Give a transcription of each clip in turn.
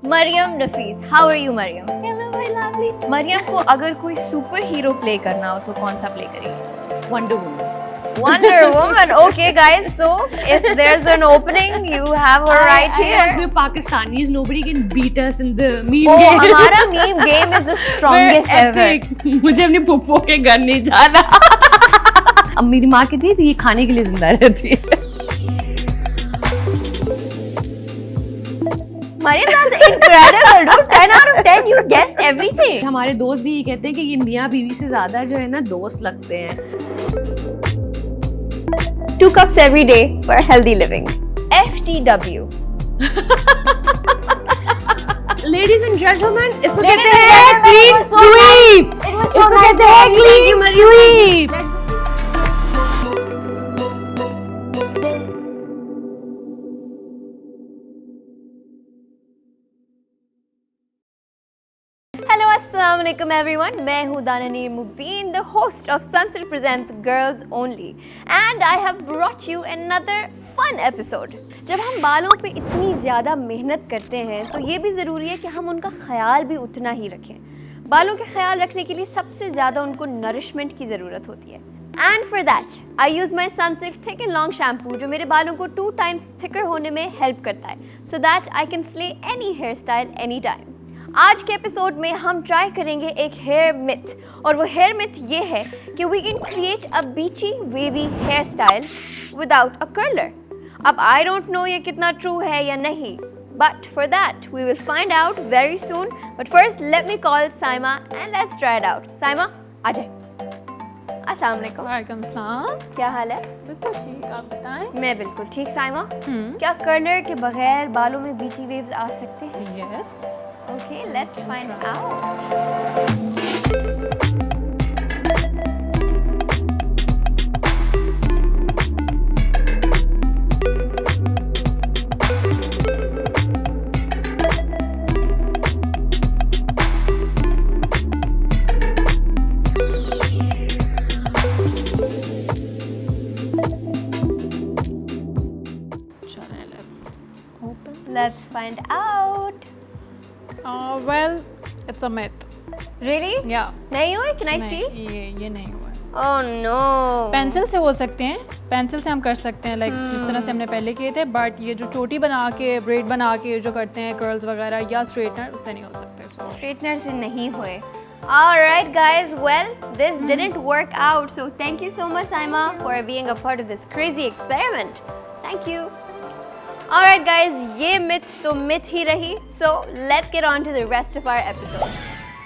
Maryam Nafees, how are you Maryam? Hello my lovely. Maryam को अगर कोई सुपर हीरो प्ले करना हो तो कौन सा प्ले करेगी? Wonder Woman. Wonder Woman. Okay guys, so if there's an opening, you have her right here. We're Pakistanis. Nobody can beat us in the meme Oh, game. हमारा meme game is the strongest We're ever. epic. मुझे अपने पुप्पो के घर नहीं जाना. अब मेरी माँ कहती थी ये खाने के लिए जिंदा रहती है. Mariam, that's incredible, dude. 10 out of 10, you guessed everything. हमारे दोस्त भी ये कहते हैं कि ये मियाँ बीवी से ज्यादा जो है ना दोस्त लगते हैं. 2 cups every day for healthy living. FTW. Ladies and gentlemen, इसको Ladies कहते and हैं gentlemen, clean it was so sweep. It was so इसको nice कहते हैं to meet you, clean Mariam. sweep. Hello, assalamu alaikum everyone. मैं हूँ दानिया मुबीन, the host of Sunset Presents Girls Only, and I have brought you another fun episode. जब हम बालों पे इतनी ज़्यादा मेहनत करते हैं तो ये भी ज़रूरी है कि हम उनका ख्याल भी उतना ही रखें. बालों के ख्याल रखने के लिए सबसे ज़्यादा उनको नरिशमेंट की ज़रूरत होती है. And for that, I use my Sunsilk Thick and Long shampoo जो मेरे बालों को 2 times thicker होने में help करता है, so that I can slay any hairstyle anytime. आज के एपिसोड में हम ट्राई करेंगे एक हेयर मिथ, और वो हेयर मिथ ये है कि we can create a beachy wavy hair style without a curler. अब आई डोंट नो ये कितना ट्रू है या नहीं, but for that we will find out very soon. But first let me call Saima and let's try it out. Saima आ जाए. अस्सलाम वालेकुम. वालेकुम सलाम. क्या हाल है? बिल्कुल ठीक, आप बताएं. मैं बिल्कुल ठीक. साइमा, क्या कर्लर के बगैर बालों में बीची वेव्स आ सकते हैं? Yes. Okay, let's find out. चलें, let's open. Let's find out. Well, it's a myth. Really? Yeah. नहीं हुए? Can I नहीं, see? ये नहीं हुआ. Oh no. पेंसिल से हो सकते हैं. पेंसिल से हम कर सकते हैं, लाइक जिस तरह से हमने पहले किए थे. बट ये जो चोटी बना के ब्रेड बना के जो करते हैं कर्ल्स वगैरह या स्ट्रेटनर, उससे नहीं हो सकते. So Straightener से नहीं हुए. Alright guys, well, this didn't work out, so thank you so much Saima for being a part of this crazy experiment. Thank you. Alright guys, ये myth तो myth ही रही, so let's get on to the rest of our episode.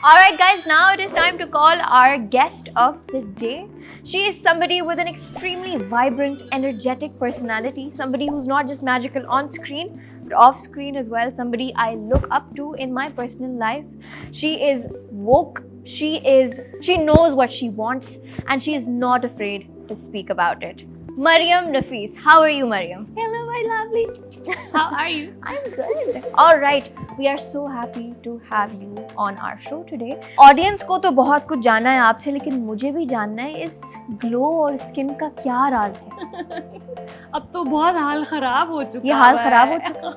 Alright guys, now it is time to call our guest of the day. She is somebody with an extremely vibrant, energetic personality, somebody who's not just magical on screen, but off screen as well, somebody I look up to in my personal life. She is woke, she knows what she wants, and she is not afraid to speak about it. Mariam Nafees, how are you Mariam? Hello my lovely. How are you? I'm good. All right, we are so happy to have you on our show today. Audience को तो बहुत कुछ जानना है आपसे, लेकिन मुझे भी जानना है इस ग्लो और स्किन का क्या राज है. अब तो बहुत हाल खराब हो चुका है. ये हाल खराब हो चुका.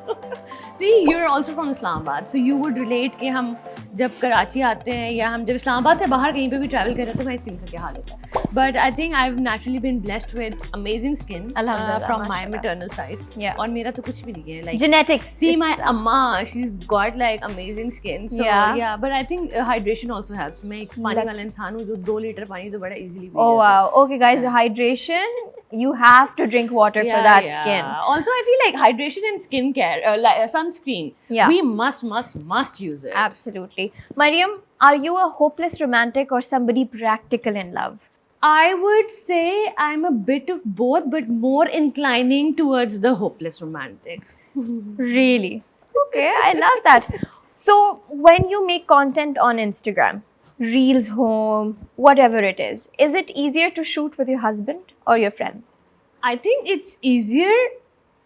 See, you're also from Islamabad, so you would relate कि हम जब कराची आते हैं या हम जब इस्लामाबाद से बाहर कहीं पे भी ट्रैवल कर रहे हैं तो हमारी स्किन का क्या हाल होता है. But I think I've naturally been blessed with amazing skin from my maternal side. Yeah. और मेरा तो कुछ भी नहीं है. Like Genetics. see my amma, she's got like amazing skin. So yeah, but I think hydration also helps. मैं एक पानी वाला इंसान हूँ जो 2 लीटर पानी तो बड़ा easily पी Oh लेता है. wow. Okay guys, hydration. You have to drink water for that skin. Also, I feel like hydration and skincare, like sunscreen, we must use it. Absolutely. Mariam, are you a hopeless romantic or somebody practical in love? I would say I'm a bit of both, but more inclining towards the hopeless romantic. Really? Okay, I love that. So, when you make content on Instagram, Reels home, whatever it is it easier to shoot with your husband or your friends? I think it's easier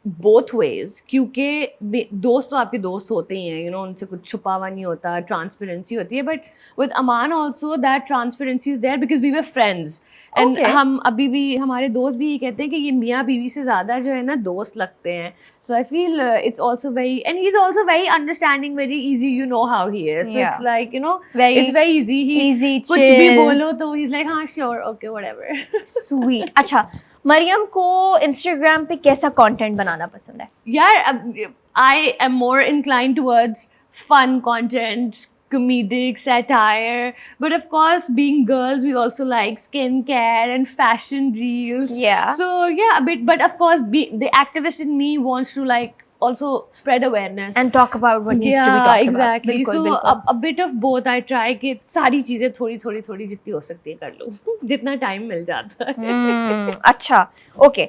both ways, क्योंकि दोस्त तो आपके दोस्त होते ही हैं, उनसे कुछ छुपा हुआ नहीं होता, ट्रांसपेरेंसी होती है, but with Aman also that transparency is there because we were friends and हम अभी भी हमारे दोस्त भी ये कहते हैं कि ये मियाँ बीवी से ज़्यादा जो है ना दोस्त लगते हैं. So I feel it's also very, and he's also very understanding, very easy, you know how he is. So it's like, it's very easy. Easy, chill. कुछ भी बोलो तो he's like, हाँ sure, okay, whatever. Sweet. अच्छा, मरियम को Instagram पे कैसा content बनाना पसंद है? यार, I am more inclined towards fun content, comedic, satire, but of course, being girls, we also like skincare and fashion reels. Yeah. So yeah, a bit, but of course, the activist in me wants to like also spread awareness and talk about what needs to be talked exactly. about. So बिल्कुल. a bit of both. I try कि सारी चीजें थोड़ी जितनी हो सकती है कर लूँ, जितना टाइम मिल जाता है. अच्छा, ओके.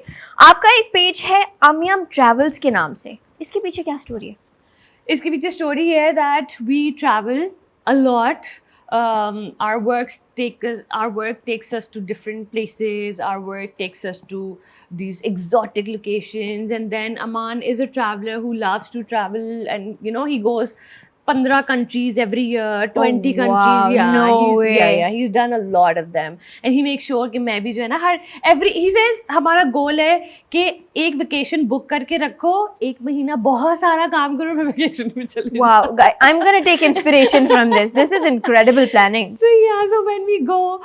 आपका एक पेज है अमियम ट्रैवल्स के नाम से. इसके पीछे क्या स्टोरी है? इसके पीछे स्टोरी है that we travel a lot. Our work takes us to different places. Our work takes us to these exotic locations, and then Aman is a traveler who loves to travel, and he goes 15 countries every year, 20 countries. Wow, Yeah, no way. He's done a lot of them, and he makes sure कि मैं भी जो है ना he says हमारा goal है कि एक vacation book करके रखो, एक महीना बहुत सारा काम करो, मैं vacation में चले जाऊँ. Wow, guys, I'm gonna take inspiration from this. This is incredible planning. So when we go,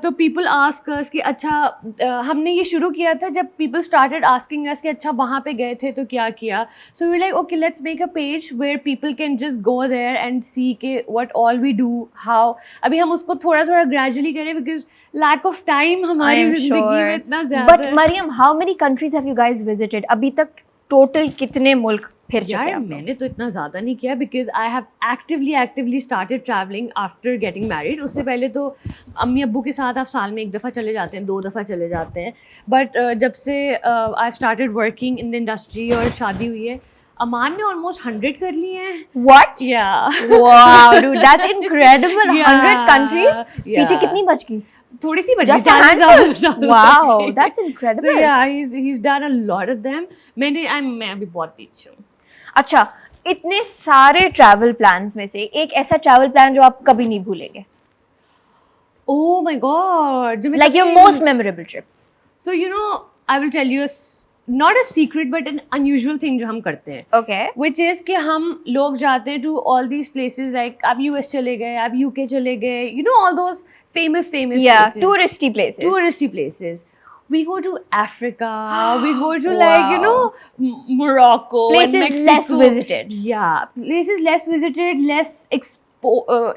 तो people ask us कि अच्छा हमने ये शुरू किया था जब people started asking us कि अच्छा वहाँ पे गए थे तो क्या किया. So we're like, okay, let's make a page where people can just go there and see के what all we do, how. अभी हम उसको थोड़ा gradually करें because lack of time हमारी जिंदगी में इतना ज़्यादा. But Mariam, how many countries have you guys visited? अभी तक total कितने मुल्क फिर चुके हैं? यार मैंने तो इतना ज़्यादा नहीं किया because I have actively started traveling after getting married. उससे पहले तो अम्मी अब्बू के साथ आप साल में 1 दफ़ा चले जाते हैं, 2 दफ़ा चले जाते हैं. But जब से I've started working in the industry और शादी हुई है, अमान ने almost 100 कर लिए हैं. What? Yeah. Wow, dude, that's incredible. Yeah. 100 countries. Yeah. पीछे कितनी बच गई? थोड़ी सी बची. Just a handful. Wow, that's incredible. So yeah, he's done a lot of them. मैं अभी बहुत पीछे हूँ. अच्छा, इतने सारे ट्रैवल प्लान्स में से एक ऐसा ट्रैवल प्लान जो आप कभी नहीं भूलेंगे? Oh my God. Like your most memorable trip. So I will tell you not a secret but an unusual thing जो हम करते हैं. Okay. Which is कि हम लोग जाते हैं to all these places like आप US चले गए, आप UK चले गए, all those famous Yeah, places. touristy places. We go to Africa, we go to like, Morocco, Places and Mexico. less visited. Yeah, places less visited, less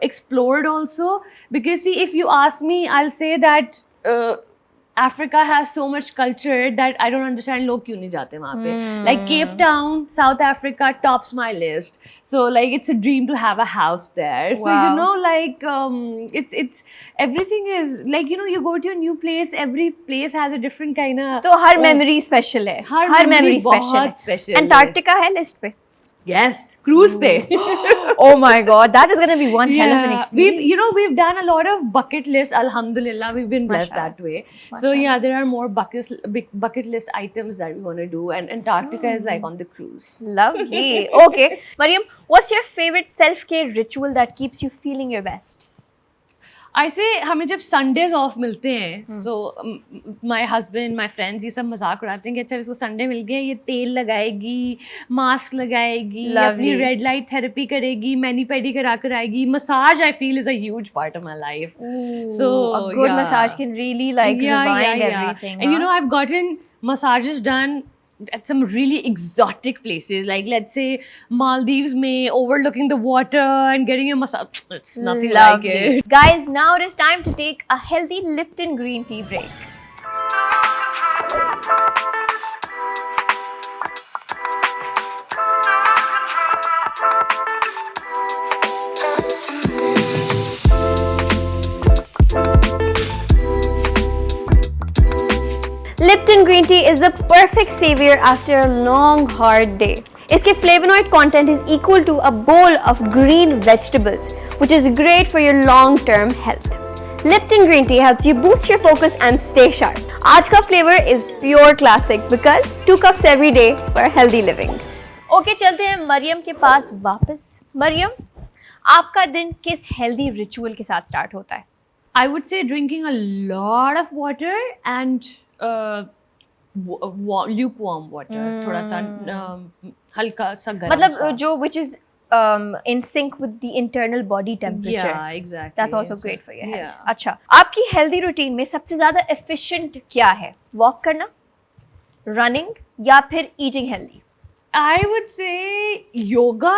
explored also. Because see, if you ask me, I'll say that Africa has so much culture that I don't understand लोग क्यों नहीं जाते वहाँ पे. Like Cape Town, South Africa tops my list. So like it's a dream to have a house there. So Wow. like it's everything is like you go to a new place, every place has a different kind of. तो हर memory special है. हर memory special बहुत है. special है. Antarctica है list पे. Yes, cruise पे. Oh my God, that is gonna be one hell of an experience. We've done a lot of bucket lists. Alhamdulillah, we've been blessed that way. So yeah, there are more bucket list items that we want to do, and Antarctica is like on the cruise. Lovely. Okay, Mariam, what's your favorite self-care ritual that keeps you feeling your best? I say हमें जब Sundays off मिलते हैं, so my husband, my friends ये सब मजाक उड़ाते हैं कि अच्छा इसको Sunday मिल गया, ये तेल लगाएगी, मास्क लगाएगी, अपनी red light therapy करेगी, mani pedi करा कर आएगी. Massage I feel is a huge part of my life. So a good massage can really like rewind everything. And I've gotten massages done at some really exotic places, like let's say Maldives may overlooking the water and getting a massage. It's nothing like it. Guys, now it is time to take a healthy Lipton green tea break. Lipton green tea is the perfect savior after a long hard day. इसके flavonoid content is equal to a bowl of green vegetables, which is great for your long-term health. Lipton green tea helps you boost your focus and stay sharp. आज का flavour is pure classic because 2 cups every day for healthy living. Okay चलते हैं मरियम के पास वापस. मरियम, आपका दिन किस healthy ritual के साथ स्टार्ट होता है? I would say drinking a lot of water and lukewarm water. थोड़ा सा हल्का सा गर्म मतलब सा. जो which is in sync with the internal body temperature. Yeah, exactly. That's also great for your health. Yeah. अच्छा, आपकी हेल्दी रूटीन में सबसे ज्यादा एफिशिएंट क्या है? वॉक करना, रनिंग या फिर eating healthy? I would say yoga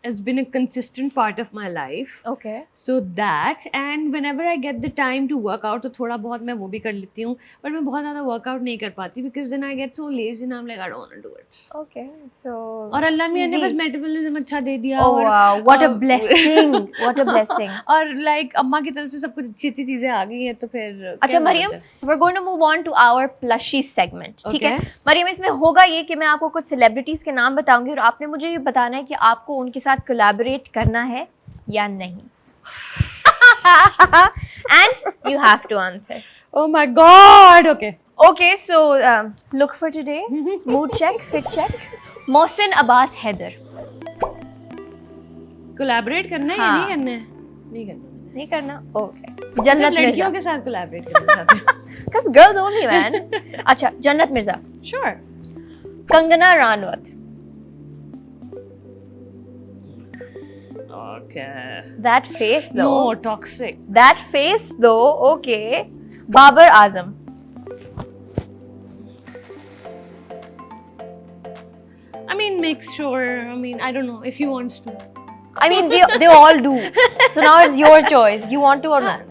has been a consistent part of my life. Okay. So that, and whenever I get the time to work out, तो थोड़ा बहुत मैं वो भी कर लेती हूँ, but मैं बहुत ज़्यादा workout नहीं कर पाती because then I get so lazy and I'm like I don't want to do it. Okay. So और अल्लाह मियाँ ने बस metabolism अच्छा दे दिया. Oh और, wow, what a blessing. What a blessing. और like अम्मा की तरफ से सब कुछ अच्छी अच्छी चीज़ें आ गई हैं तो फिर अच्छा क्या मरियम, बोलते हैं? we're going to move on to our plushy segment. ठीक है? Okay. मरियम, इसमें होगा ये कि मैं आपको कुछ सेलिब्रिटीज के नाम बताऊंगी और आपने मुझे ये बताना है कि आपको उनके साथ कोलैबोरेट करना है या नहीं. And you have to answer. Oh my God. Okay. Okay, so look for today. Mood check, fit check. Mohsin Abbas Haider. Collaborate करना है या हाँ. नहीं करना है? नहीं करना. नहीं करना? Okay. सिर्फ जन्नत लड़कियों मिर्जा. के साथ collaborate करना चाहते हैं. Because girls only, man. अच्छा, जन्नत Mirza. Sure. Kangana रानवत. Okay. That face though. No, toxic. That face though, okay. Babar Azam. I mean, make sure. I mean, I don't know if he wants to. I mean, they all do. So now it's your choice. You want to or not?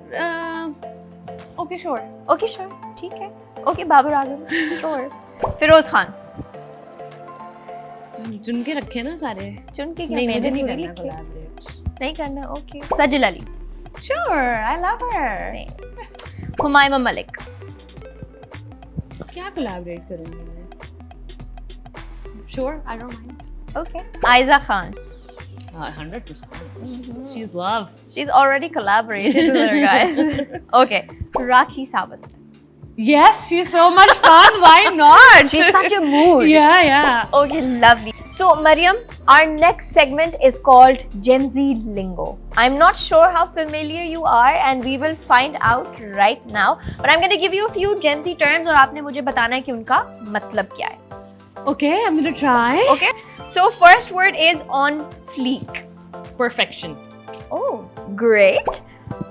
Okay, sure. Okay, sure. ठीक है. Okay, Babar Azam. Sure. Firoz Khan. चुन के रखे ना सारे. चुन के क्या? नहीं, मैंने मुझे नहीं थोड़ी करना लिखे. collaborate. नहीं करना. Okay. सजिल Ali. Sure, I love her. Same. Humaima Malik. क्या collaborate करूँगी मैं? Sure, I don't mind. Okay. Aiza Khan. 100%. She's love. She's already collaborated with her guys. Okay. Rakhi Sawant. Yes, she's so much fun. Why not? She's such a mood. Yeah, yeah. Okay, lovely. So, Mariam, our next segment is called Gen Z Lingo. I'm not sure how familiar you are and we will find out right now. But I'm going to give you a few Gen Z terms और आपने मुझे बताना है कि उनका मतलब क्या है. Okay, I'm gonna try. Okay? So, first word is on fleek. Perfection. Oh, great.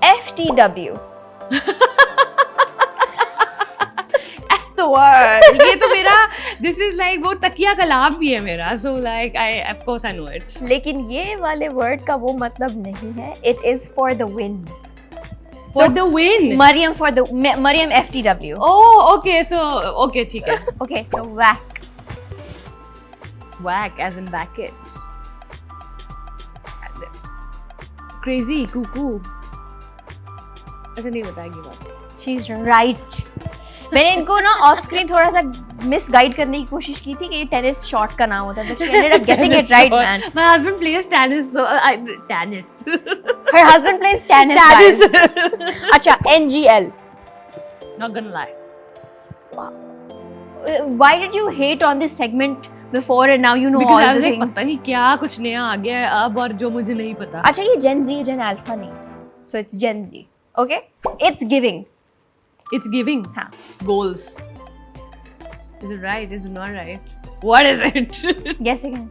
FTW. F the word. ये तो मेरा. This is like वो तकिया कलाम भी है मेरा. So like of course I know it. लेकिन ये वाले word का वो मतलब नहीं है. It is for the win. For the win. Mariam for the Mariam FTW. Oh, okay. So okay, ठीक है. Okay, so whack. Whack as in backwards. Crazy, cuckoo. ऐसे नहीं बताएगी बात. She's right. मैंने इनको ना ऑफ स्क्रीन थोड़ा सा मिस गाइड करने की कोशिश की थी कि ये टेनिस शॉट का नाम होता है, but she ended up guessing it right, man. My husband plays tennis, so tennis. Her husband plays tennis. Guys. अच्छा, NGL. Not gonna lie. Why did you hate on this segment before and now you know Because all I was the like, things? पता नहीं क्या कुछ नया आ गया है अब और जो मुझे नहीं पता. अच्छा, ये Gen Z, Gen Alpha नहीं. So it's Gen Z. Okay? It's giving. It's giving. हाँ. Goals. Is it right? Is it not right? What is it? Guess again.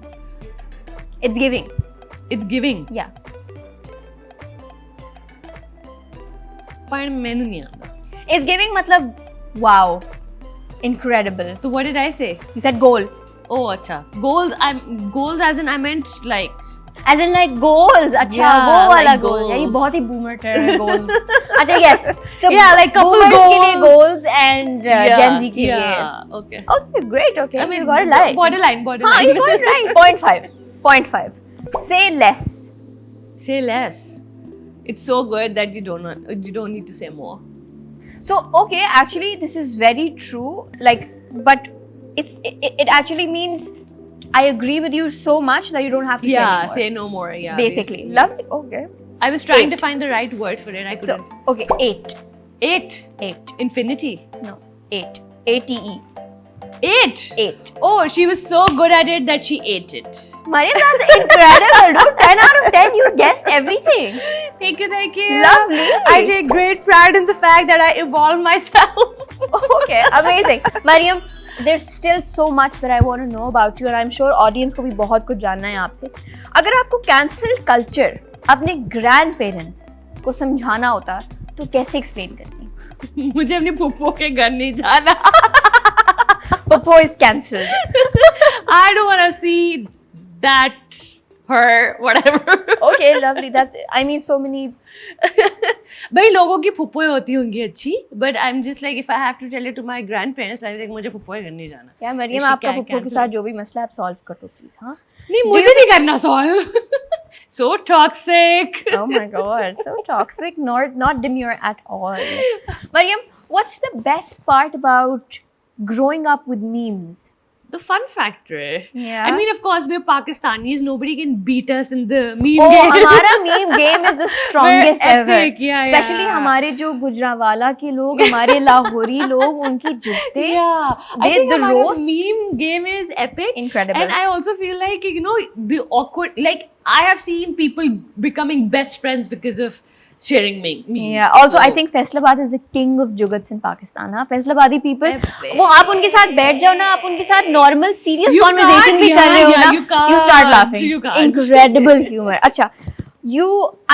It's giving. It's giving. Yeah. पर मैंने नहीं आता. It's giving मतलब wow. Incredible. So what did I say? You said goal. Oh, अच्छा. Goals as in I meant like. As in like goals. अच्छा, Yeah, वो वाला like goal. यार ये goals. बहुत ही boomer term है goals. अच्छा, yes. So Yeah, like couple boomers के लिए goals. goals and Gen Z के लिए. Yeah. Okay. Okay, great. Okay, I mean, you got it right. borderline. हाँ, you got it right. 0.5. 0.5. Say less. Say less. It's so good that you don't need to say more. So okay, actually this is very true. Like, but it actually means I agree with you so much that you don't have to say anymore. Say no more. Yeah. Basically. Lovely. Okay. I was trying 8. to find the right word for it. I So couldn't. okay, 8. 8. 8. Infinity. No. 8. ATE. 8. 8. Oh, she was so good at it that she ate it. Mariam, that's incredible, dude. 10 out of 10. You guessed everything. Thank you, thank you. Lovely. I take great pride in the fact that I evolved myself. Okay, amazing. Mariam, there's still so much that I want to know about you, and I'm sure audience को भी बहुत कुछ जानना है आपसे. अगर आपको cancel culture अपने grandparents को समझाना होता तो कैसे explain करती? मुझे अपने पुप्पो के घर नहीं जाना. Popo is cancelled. I don't want to see that, her, whatever. Okay, lovely. That's, I mean, so many. भाई लोगों की फुप्पोएं होती होंगी अच्छी, but I'm just like, if I have to tell it to my grandparents, like मुझे फुप्पोएं घर नहीं जाना. क्या मरियम, आपका पुप्पो के साथ जो भी मसला है आप solve कर दो please, हाँ? नहीं, मुझे नहीं करना solve. So toxic. Oh my God, so toxic, not demure at all. Mariam, what's the best part about growing up with memes? The fun factor. Yeah. I mean, of course, we're Pakistanis. Nobody can beat us in the meme Oh, game. हमारा meme game is the strongest We're ever. epic, yeah, Especially yeah. हमारे जो गुजरावाला के लोग, हमारे लाहौरी लोग, उनकी जुगते. Yeah, I They- think the हमारा roast- meme game is epic. Incredible. And I also feel like, you know, the awkward, like I have seen people becoming best friends because of sharing memes. Yeah. Also, So- I think Faisalabad is the king of juggats in Pakistan. हाँ, Faisalabadi people. Epic. वो आप उनके साथ बैठ जाओ ना, आप उनके साथ normal serious You conversation can't, भी कर रहे हो yeah, ना, you can't, you start laughing. you can't. Incredible humor. अच्छा,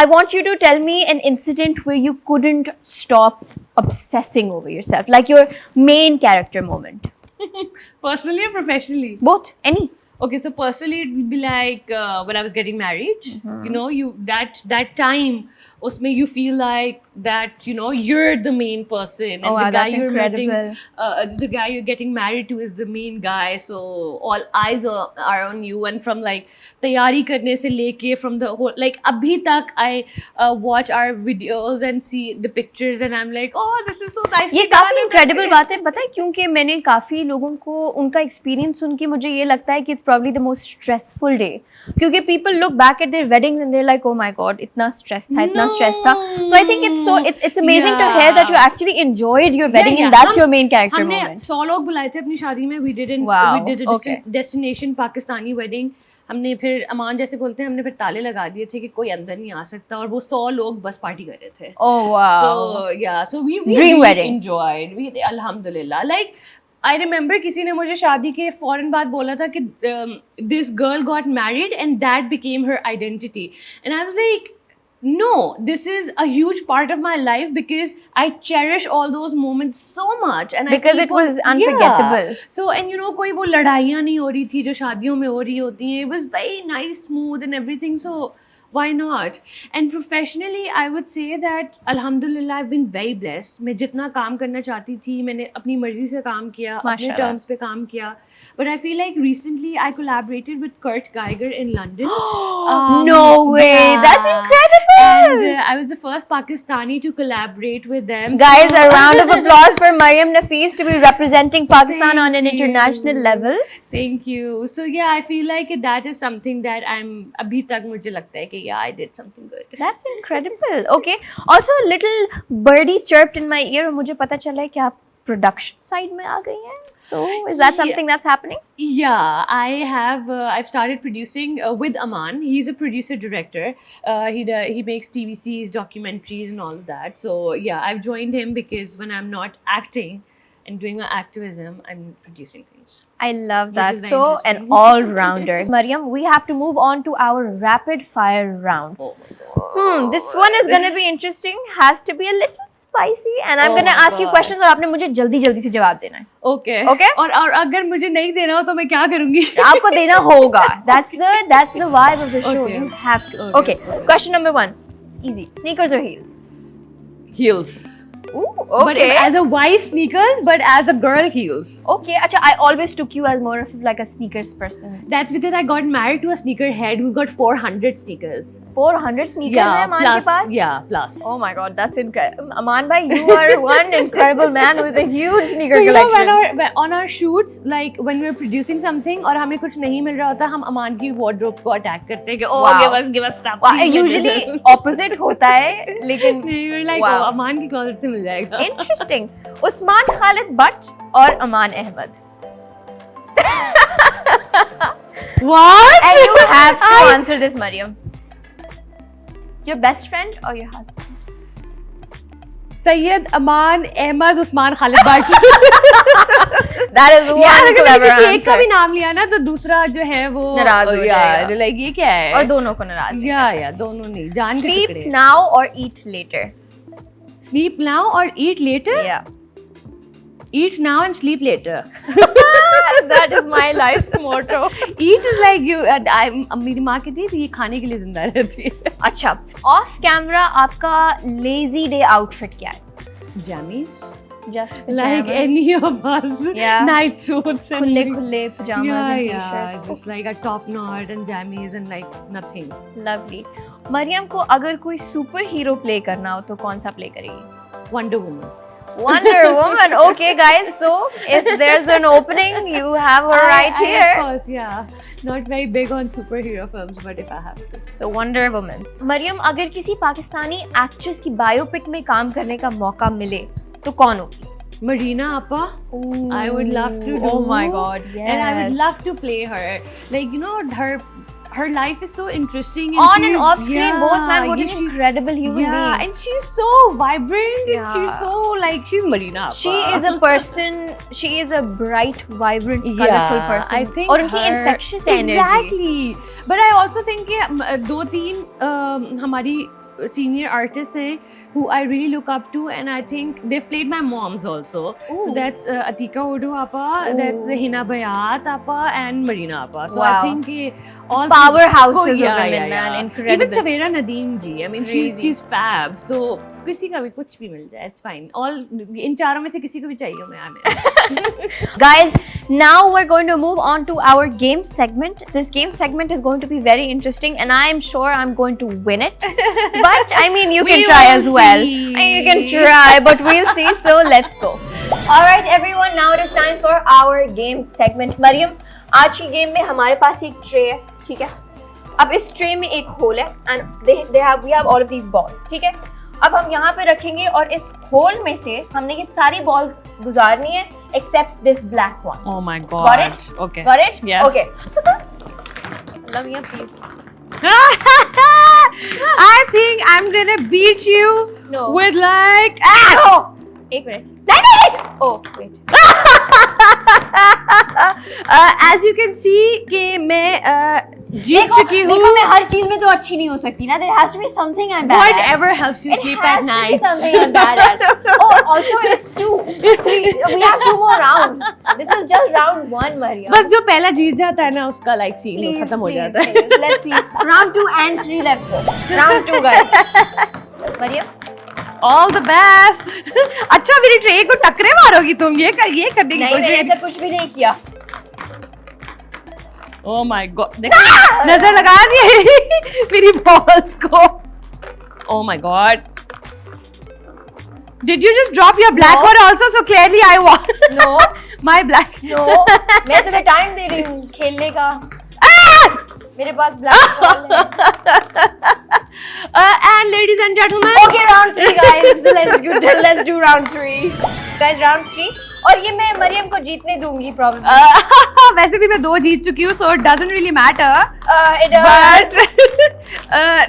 I want you to tell me an incident where you couldn't stop obsessing over yourself, like your main character moment. Personally or professionally? Both, any. Okay, so personally it would be like when I was getting married, you know, that time, usme you feel like that, you know, you're the main person, and Oh, wow, the guy that's you're meeting, incredible. the guy you're getting married to is the main guy. So all eyes are on you, and from like तैयारी करने से लेके from the whole, like अभी तक I watch our videos and see the pictures, and I'm like, oh, this is so nice. ये काफी incredible बात है, पता है, क्योंकि मैंने काफी लोगों को उनका experience सुन के मुझे ये लगता है कि it's probably the most stressful day, क्योंकि people look back at their weddings and they're like, oh my god, इतना stress था, इतना stress था. So I think it's amazing to hear that you actually enjoyed your wedding and that's your main character हमने moment. 100 लोग बुलाए थे अपनी शादी में. We did Wow, a okay. destination Pakistani wedding. हमने फिर अमान जैसे बोलते हैं, हमने फिर ताले लगा दिए थे कि कोई अंदर नहीं आ सकता, और वो 100 लोग बस पार्टी कर रहे थे. Oh wow. So yeah, so we Dream really wedding. enjoyed. We alhamdulillah. Like I remember किसी ने मुझे शादी के फौरन बाद बोला था कि this girl got married and that became her identity, and I was like, no, this is a huge part of my life because I cherish all those moments so much, and Because I it was unforgettable. Yeah. So and you know, कोई वो लड़ाइयाँ नहीं हो रही थी जो शादियों में हो रही होती हैं. It was very nice, smooth and everything. So why not? And professionally, I would say that alhamdulillah, I've been very blessed. मैं जितना काम करना चाहती थी, मैंने अपनी मर्जी से काम किया, अपने माशाल्लाह. terms पे काम किया. But I feel like recently I collaborated with Kurt Geiger in London. No way, yeah. that's incredible. And I was the first Pakistani to collaborate with them. Guys, So- a round of applause for Mariam Nafees to be representing Pakistan on an international level. Thank you. So yeah, I feel like that is something that I'm अभी तक मुझे लगता है कि yeah, I did something good. That's incredible. Okay. Also, a little birdie chirped in my ear. और मुझे पता चला है कि आप production side में आ गई हैं. So, is that something that's happening? Yeah, I've started producing with Aman. He's a producer director. He makes TVCs, documentaries, and all of that. So yeah, I've joined him because when I'm not acting and doing my activism, I'm producing things. I love that. is very So, an interesting. all-rounder. Mariam, we have to move on to our rapid fire round. Oh my god. This one is going to be interesting. Has to be a little spicy. And I'm Oh going to my ask you God. questions और आपने मुझे जल्दी-जल्दी से जवाब देना है. Okay. Okay? और अगर मुझे नहीं देना हो तो मैं क्या करूँगी? आपको देना होगा. That's the vibe of the show. Okay. You have to. Okay. Okay. Question number 1. It's easy. Sneakers or heels? Heels. Ooh, But okay. as a wife, sneakers. But as a girl, heels. Okay, acha, I always took you as more of like a sneakers person. That's because I got married to a sneakerhead who's got 400 sneakers. 400 sneakers hai Aman ke paas? Yeah, plus. Oh my god, that's incredible. Aman bhai, you are one incredible man with a huge sneaker So you know, collection. when on our shoots, like when we're producing something और हमें कुछ नहीं मिल रहा होता, हम अमान की wardrobe को attack करते हैं कि oh, Wow. give us stuff. Wow, usually opposite होता है, लेकिन नहीं, we're like Wow. oh, अमान की closet से मिल जाएगा. Interesting. उस्मान खालिद बट और अमान Ahmad. What? And you have to answer this, Mariam. Your best friend or your husband? Syed Aman Ahmad Usman Khalid Bhatt. That is one यार अगर clever मैंने किसी एक का answer. भी नाम लिया ना तो दूसरा जो है वो नाराज हो जाएगा. लाइक ये क्या है. और दोनों को नाराज. या दोनों नहीं जान के Sleep टुकड़े. now or eat later? Sleep now और eat later. Yeah. Eat now and sleep later. That is my life's motto. Eat is like you. मेरी माँ कहती थी ये खाने के लिए जिंदा रहती है. अच्छा, ऑफ कैमरा आपका लेजी डे आउटफिट क्या है? Jammies. Just Like any of us. Yeah. Night suits and खुले खुले pajamas and yeah, t-shirts. just like a top knot and jammies and like nothing. Lovely. Maryam को अगर कोई सुपर हीरो प्ले करना हो तो कौन सा प्ले करेगी? Wonder Woman. Wonder Woman. Okay, guys. So if there's an opening, you have her right I, here. Of course, yeah. Not very big on superhero films, but if I have to. So Wonder Woman. Maryam अगर किसी Pakistani actress की biopic में काम करने का मौका मिले तो कौन होगी? Marina Appa. I would love to do. Oh my God, yes. And I would love to play her. Like, you know, her life is so interesting. And On and she's- off screen, both man, what an she's- incredible human yeah, being. and she's so vibrant. Yeah. And she's so like she's Marina Appa. She is a person. She is a bright, vibrant, colorful person. I think और उनकी her- infectious energy. Exactly. But I also think कि दो तीन हमारी senior artists हैं who I really look up to, and I think they've played my moms also. Ooh. So that's Atika Urdu Appa, Ooh. that's Hina Bayat Appa, and Marina Appa. So Wow. I think कि all Powerhouses of yeah, women, man. Incredible. Even Savera Nadeem ji. I mean, Crazy. she's fab. So किसी का भी कुछ भी मिल जाए, it's fine. All इन चारों में से किसी को भी चाहिए मैं आने. Guys, now we're going to move on to our game segment. This game segment is going to be very interesting, and I am sure I'm going to win it. But I mean, you can We try will as well. see. And you can try, but we'll see. So let's go. All right, everyone. Now it is time for our game segment. Mariam, आज की game में हमारे पास एक tray है, ठीक है? अब इस ट्रे में एक होल है, and we have all of these balls, ठीक है? अब हम यहाँ पे रखेंगे और इस होल में से हमने ये सारी बॉल्स गुजारनी है except this black one. Oh my God. Got it? Okay. Got it? Yeah. Okay. Lamia, please. I think I'm gonna beat you No. with like No! एक मिनट. नहीं. Oh, wait. as you can see कि मैं जीत चुकी हूँ. देखो मैं हर चीज में तो अच्छी नहीं हो सकती ना. There has to be something I'm bad at. Whatever helps you It sleep has at to be night. something I'm bad at. Oh, also it's 2, 3. We have 2 more rounds. This was just round 1, Maria. बस जो पहला जीत जाता है ना उसका like scene Please, खत्म हो please, जाता है. please. Let's see. Round 2 and 3. Let's go. Round 2, guys. Maria. All the best. अच्छा मेरी ट्रे को टकरे मारोगी तुम ये करने की नहीं मैंने कोशिश. ऐसा कुछ भी नहीं किया. Oh my God. देखो नजर लगा दी मेरी balls को. Oh my God. Did you just drop your black No. one also? So clearly I won. No. My black. No. मैं तुम्हें टाइम दे रही हूँ खेलने का. मेरे पास ब्लैक बॉल है. And ladies and gentlemen. Okay, round 3, guys. Let's do round 3. Guys, round 3. और ये मैं मरियम को जीतने दूंगी probably. वैसे भी मैं 2 जीत चुकी हूँ, so it doesn't really matter. It does. But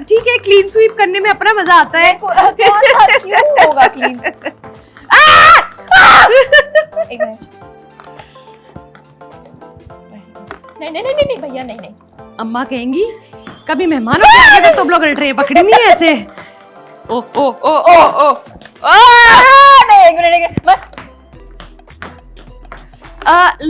ठीक है, clean sweep करने में अपना मजा आता है. कौन सा क्यों होगा clean? एक मिनट. नहीं भैया नहीं. अम्मा कहेंगी कभी मेहमानों के आगे तो तुम लोग ट्रे पकड़ी नहीं है ऐसे. ओ ओ ओ ओ ओ. नहीं एक मिनट.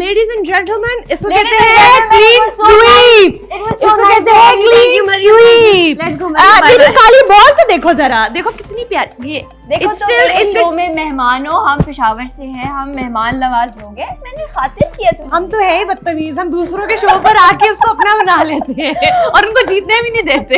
Ladies and gentlemen, इसको Ladies कहते and हैं gentlemen, clean it was so sweep. It was so इसको nice कहते हैं to meet clean you, Mariam. sweep. Let's go, Mariam. मेरी काली बॉल तो देखो जरा, देखो कितनी प्यारी. ये देखो it's तो still मेरे in शो the. में मेहमान हो. हम पेशावर से हैं. हम मेहमान नवाज लोग हैं. मैंने खातिर किया तुम. हम तो है ही बदतमीज, हम दूसरों के शो पर आके उसको अपना बना लेते हैं और उनको जीतने भी नहीं देते.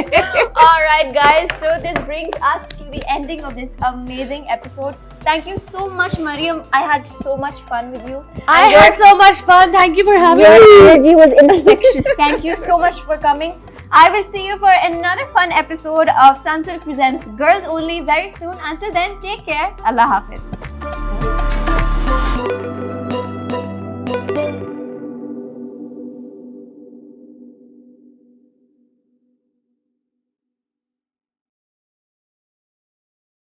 All right, guys. So this brings us to the ending of this amazing episode. Thank you so much, Mariam. I had so much fun with you. I And your had so much fun. Thank you for having Your me. energy was infectious. Thank you so much for coming. I will see you for another fun episode of Sunsilk Presents Girls Only very soon. Until then, take care. Allah Hafiz.